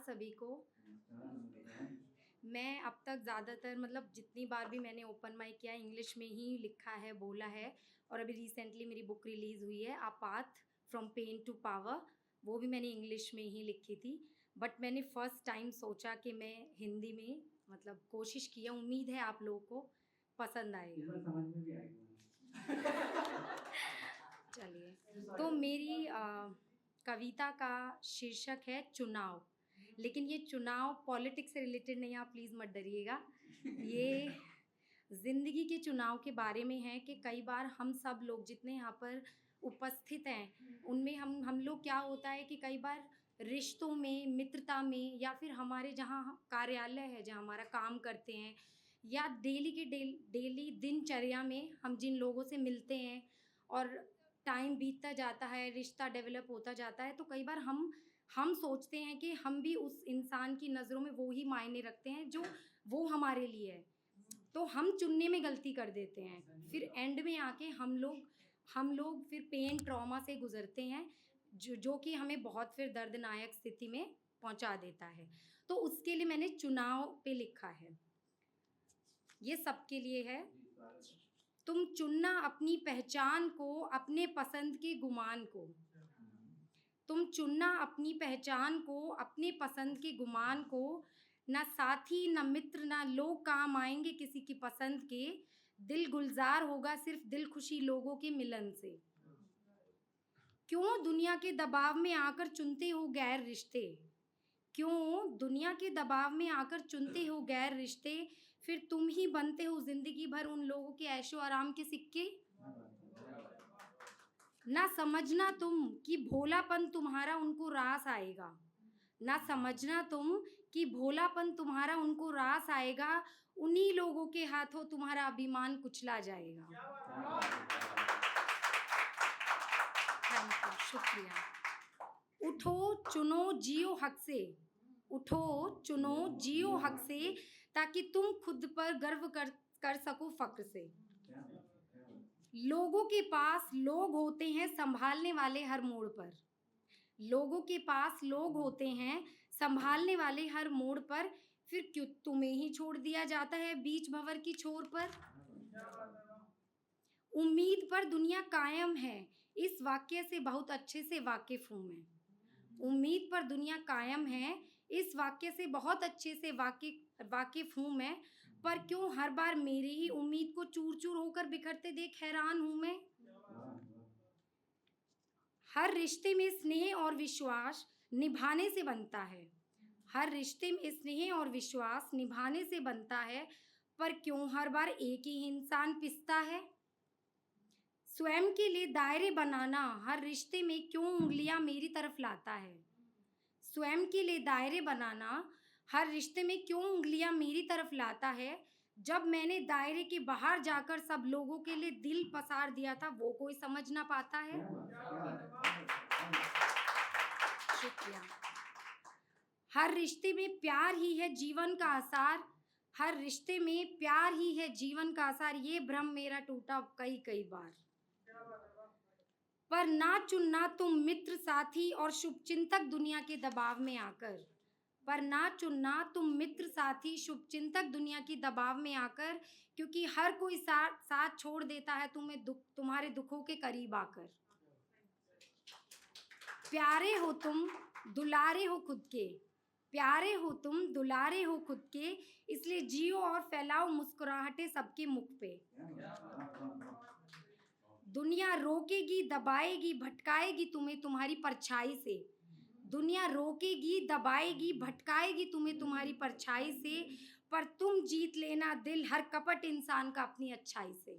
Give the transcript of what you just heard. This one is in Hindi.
सभी को। मैं अब तक ज़्यादातर मतलब जितनी बार भी मैंने ओपन माइक किया इंग्लिश में ही लिखा है, बोला है। और अभी रिसेंटली मेरी बुक रिलीज़ हुई है a path from pain to power, वो भी मैंने इंग्लिश में ही लिखी थी। बट मैंने फर्स्ट टाइम सोचा कि मैं हिंदी में मतलब कोशिश की है। उम्मीद है आप लोगों को पसंद आएगा। समझ में भी आएगा। चलिए, तो मेरी कविता का शीर्षक है चुनाव। लेकिन ये चुनाव पॉलिटिक्स से रिलेटेड नहीं है, आप प्लीज़ मत डरिएगा। ये ज़िंदगी के चुनाव के बारे में है कि कई बार हम सब लोग जितने यहाँ पर उपस्थित हैं उनमें हम लोग क्या होता है कि कई बार रिश्तों में, मित्रता में, या फिर हमारे जहाँ कार्यालय है, जहाँ हमारा काम करते हैं, या डेली दिनचर्या में हम जिन लोगों से मिलते हैं और टाइम बीतता जाता है, रिश्ता डेवलप होता जाता है, तो कई बार हम सोचते हैं कि हम भी उस इंसान की नज़रों में वो ही मायने रखते हैं जो वो हमारे लिए है। तो हम चुनने में गलती कर देते हैं, फिर एंड में आके हम लोग फिर पेन ट्रॉमा से गुजरते हैं जो कि हमें बहुत फिर दर्दनायक स्थिति में पहुंचा देता है। तो उसके लिए मैंने चुनाव पे लिखा है, ये सबके लिए है। तुम चुनना अपनी पहचान को, अपने पसंद के गुमान को। तुम चुनना अपनी पहचान को, अपने पसंद के गुमान को। ना साथी, ना मित्र, ना लोग काम आएंगे किसी की पसंद के। दिल गुलजार होगा सिर्फ दिल खुशी लोगों के मिलन से। क्यों दुनिया के दबाव में आकर चुनते हो गैर रिश्ते? क्यों दुनिया के दबाव में आकर चुनते हो गैर रिश्ते? फिर तुम ही बनते हो जिंदगी भर उन लोगों के ऐशो आराम के सिक्के। ना समझना तुम कि भोलापन तुम्हारा उनको रास आएगा। ना समझना तुम कि भोलापन तुम्हारा उनको रास आएगा। उन्हीं लोगों के हाथों तुम्हारा अभिमान कुचला जाएगा। थैंक यू, शुक्रिया। उठो चुनो जियो हक से। उठो चुनो जियो हक से, ताकि तुम खुद पर गर्व कर सको फक्र से। लोगों के पास लोग होते हैं संभालने वाले हर मोड़ पर। लोगों के पास लोग होते हैं संभालने वाले हर मोड़ पर। फिर क्यों तुम्हें ही छोड़ दिया जाता है बीच भंवर की छोर पर। उम्मीद पर दुनिया कायम है, इस वाक्य से बहुत अच्छे से वाकिफ हूं मैं। उम्मीद पर दुनिया कायम है, इस वाक्य से बहुत अच्छे से वाकिफ हूं मैं। पर क्यों हर बार मेरी ही उम्मीद को चूर चूर होकर बिखरते देख हैरान हूं मैं। हर रिश्ते में स्नेह और विश्वास निभाने से बनता है। हर रिश्ते में स्नेह और विश्वास निभाने से बनता है। पर क्यों हर बार एक ही इंसान पिसता है। स्वयं के लिए दायरे बनाना हर रिश्ते में क्यों उंगलियां मेरी तरफ लाता है। स्वयं के लिए दायरे बनाना हर रिश्ते में क्यों उंगलियां मेरी तरफ लाता है। जब मैंने दायरे के बाहर जाकर सब लोगों के लिए दिल पसार दिया था, वो कोई समझ ना पाता है। शुक्रिया। हर रिश्ते में प्यार ही है जीवन का आसार। हर रिश्ते में प्यार ही है जीवन का आसार। ये भ्रम मेरा टूटा कई बार। पर ना चुनना तुम मित्र, साथी और शुभचिंतक दुनिया के दबाव में आकर। पर ना चुनना तुम मित्र, साथी, शुभचिंतक दुनिया की दबाव में आकर। क्योंकि हर कोई साथ छोड़ देता है तुम्हें तुम्हारे दुखों के करीब आकर। प्यारे हो तुम, दुलारे हो खुद के। प्यारे हो तुम, दुलारे हो खुद के। इसलिए जियो और फैलाओ मुस्कुराहटें सबके मुख पे। दुनिया रोकेगी, दबाएगी, भटकाएगी तुम्हें तुम्हारी परछाई से। दुनिया रोकेगी, दबाएगी, भटकाएगी तुम्हें तुम्हारी परछाई से। पर तुम जीत लेना दिल हर कपट इंसान का अपनी अच्छाई से।